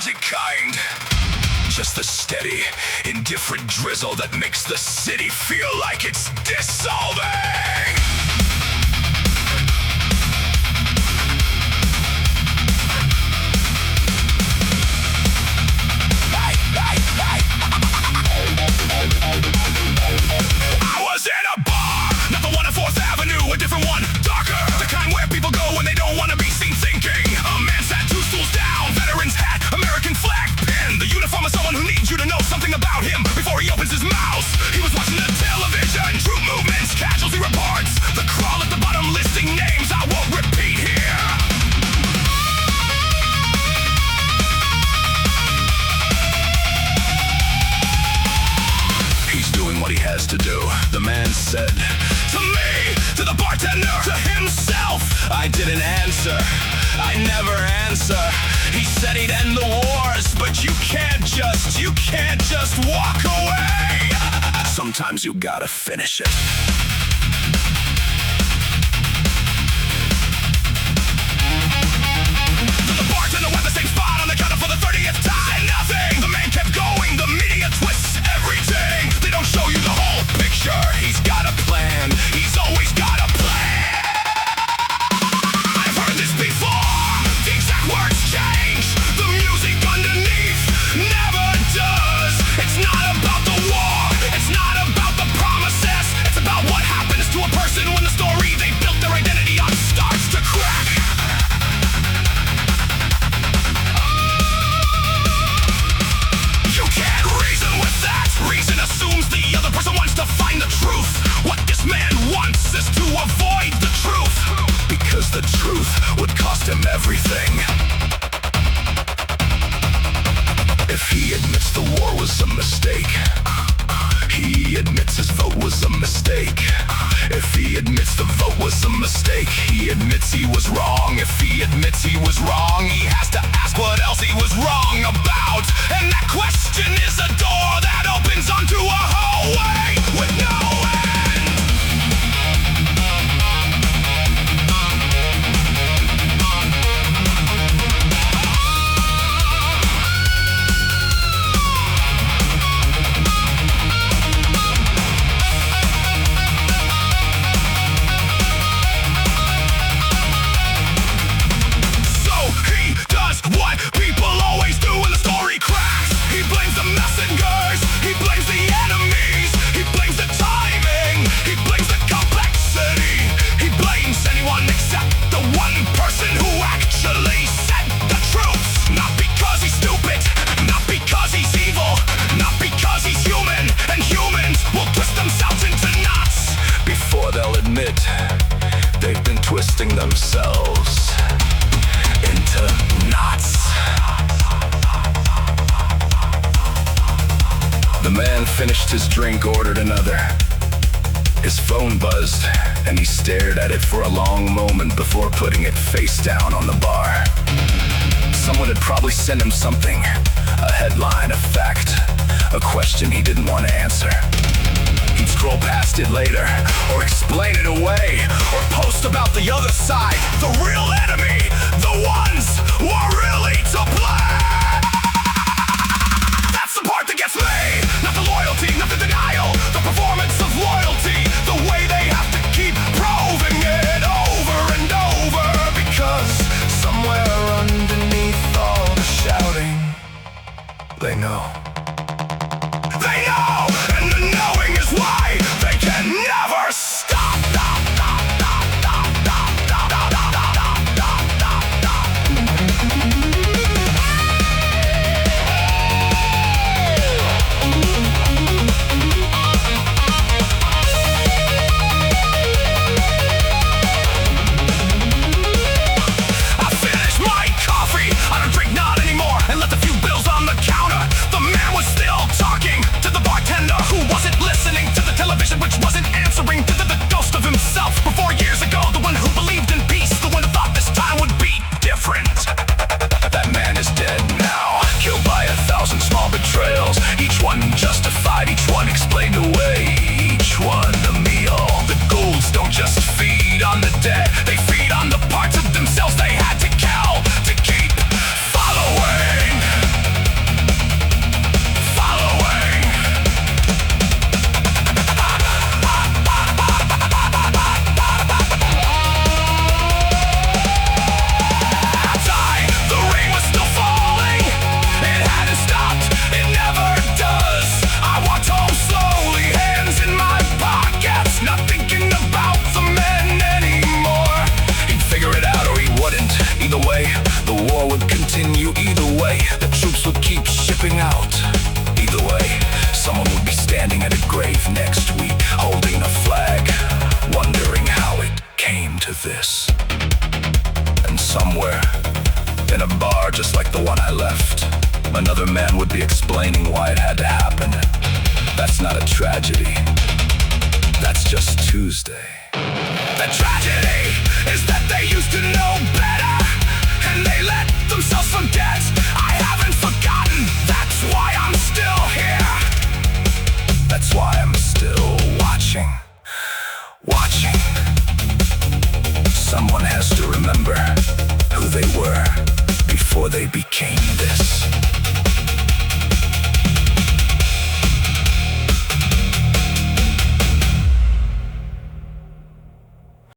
nostalgic kind. Just the steady, indifferent drizzle that makes the city feel like it's dissolving. I was in a bar, not the one on 4th Avenue, a different one, darker. The kind where people go when they don't want to be seen thinking. A man sat 2 stools down, veteran's hat, American flag pin. The uniform of someone who needs you to know something about him before he opens his mouth. He was watching the television, troop movements, casualty reports. The crawl at the bottom listing names I won't repeat here. He's doing what he has to do, the man said. To me, to the bartender, to himself, I didn't answer, I never answer. He said he'd end the wars, but you can't just walk away. Sometimes you gotta finish it. The bartender went the same spot on the counter for the 30th time. And nothing, the man kept going, the media twists everything. They don't show you the whole picture. He's got a plan, he's always got a plan. I've heard this before, the exact words change. The music underneath never does. It's not about the war, it's not about the promises. It's about what happens to a person when the story they built their identity on starts to crack. You can't reason with that. Reason assumes the other person wants to find the truth. What this man wants is to avoid the truth, because the truth would cost him everything. If he admits the war was a mistake, he admits his vote was a mistake. If he admits the vote was a mistake, he admits he was wrong. If he admits he was wrong, he has to ask what else he was wrong about. And that question is a door that opens onto a hallway with no end. What people always do when the story cracks. He blames the messengers, he blames the enemies, he blames the timing, he blames the complexity. He blames anyone except the one person who actually said the truth. Not because he's stupid, not because he's evil, not because he's human. And humans will twist themselves into knots before they'll admit they've been twisting themselves into knots. The man finished his drink, ordered another. His phone buzzed, and he stared at it for a long moment before putting it face down on the bar. Someone had probably sent him something, a headline, a fact, a question he didn't want to answer. He'd scroll past it later, or explain it away, or post about the other side, the real enemy, the ones who are really to blame. That's the part that gets me, not the loyalty, not the denial, the performance of loyalty, the way they have to keep proving it over and over, because somewhere underneath all the shouting, they know. They know, and the knowing is why they can never stop. left, another man would be explaining why it had to happen. That's not a tragedy. That's just Tuesday. The tragedy is that they used to know better, and they let themselves forget. I haven't forgotten. That's why I'm still here. That's why I'm still watching. Watching. Someone has to remember who they were before they became this.